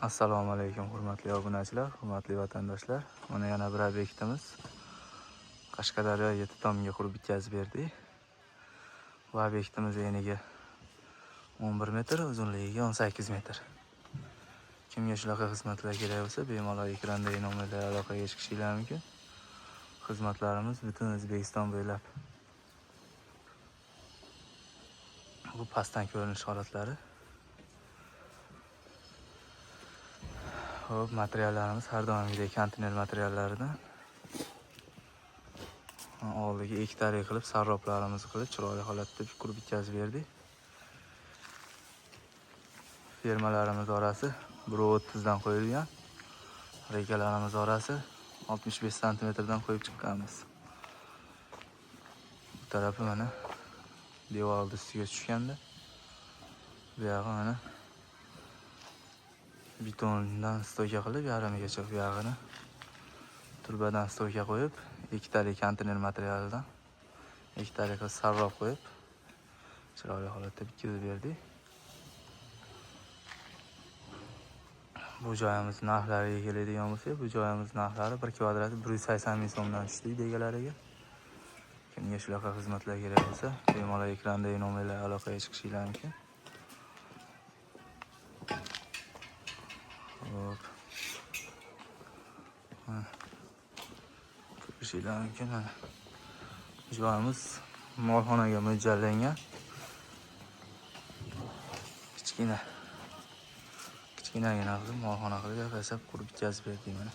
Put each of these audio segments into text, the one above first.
Assalomu alaykum hurmatli obunachilar, hurmatli vatandoshlar. Mana yana bir obyektimiz. Qashqadaryo 7 tomga qurib bitkazib berdik. Bu obyektimiz eniga 11 metr, uzunligiga 18 metr. Kimga shunaqa xizmatlar kerak bo'lsa, bemalol ekrandagi nomerlarga aloqaga chiqishingiz mumkin. Xizmatlarimiz butun O'zbekiston bo'ylab. Bu pastdan ko'rinish holatlari. Hop, materiallarimiz har doimgidek konteyner materiallaridan. Oldiga 2 tariq qilib sarroplarimizni qilib chiroyli holatda qurib bitkazib berdik. Fermalarimiz orasi 1.30 dan qo'yilgan. Rekalarimiz orasi 65 cm dan qo'yib chiqqanmiz. Bu tarafi mana devor ustiga tushganda, bu yog'i mana betondan stoyka qilib yarimigacha bu yog'ini turbadan stoyka qo'yib, 2 talik konteyner materialidan 2 talik sarrop qo'yib chiroyli holatda bitkazib berdik. Bu joyimiz narxlariga keladigan bo'lsak, bu joyimiz narxlari 1 kvadrati 180 ming so'mdan tushdi egalariga. Kimga shunaqa xizmatlar kerak bo'lsa, bemalol ekrandagi nomerlarga aloqaga chiqishingiz mumkin. Hop. Ko'rishingiz mumkin mana. Joyimiz molxonaga mo'ljallangan. Kichkinagina qilib molxona qilib yasab qurib bitkazib berdik mana.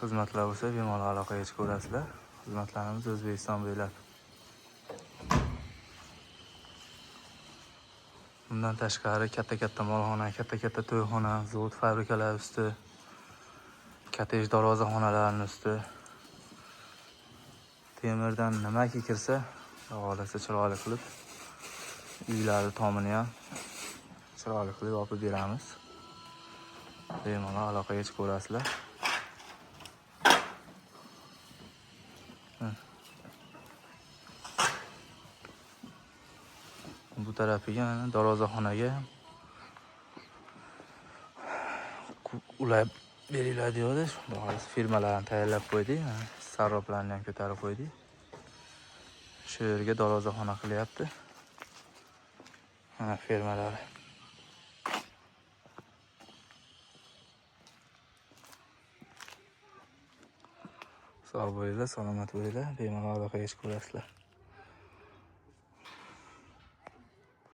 Xizmatlar bo'lsa bemalol aloqaga chiqaverasizlar. Xizmatlarimiz O'zbekiston bo'ylab. Bundan tashqari katta molxona, katta to'yxona, zavod, fabrikalar usti, kottej darvozaxonalarining usti. Temirdan nimaki kirsa, xohlasa chiroyli qilib uylari tomini ham chiroyli qilib yopib beramiz. Bemalol aloqaga chiqaverasizlar. Bu tarafiga mana darvozaxonaga ulab beriladi deydi. Firmalarni tayyorlab qo'ydik. Sarroplarni ham ko'tarib qo'ydik. Shu yerga darvozaxona qilyapti. Mana firmalar. Sog' bo'linglar, salomat bo'linglar. Bemalol aloqaga chiqaverasizlar.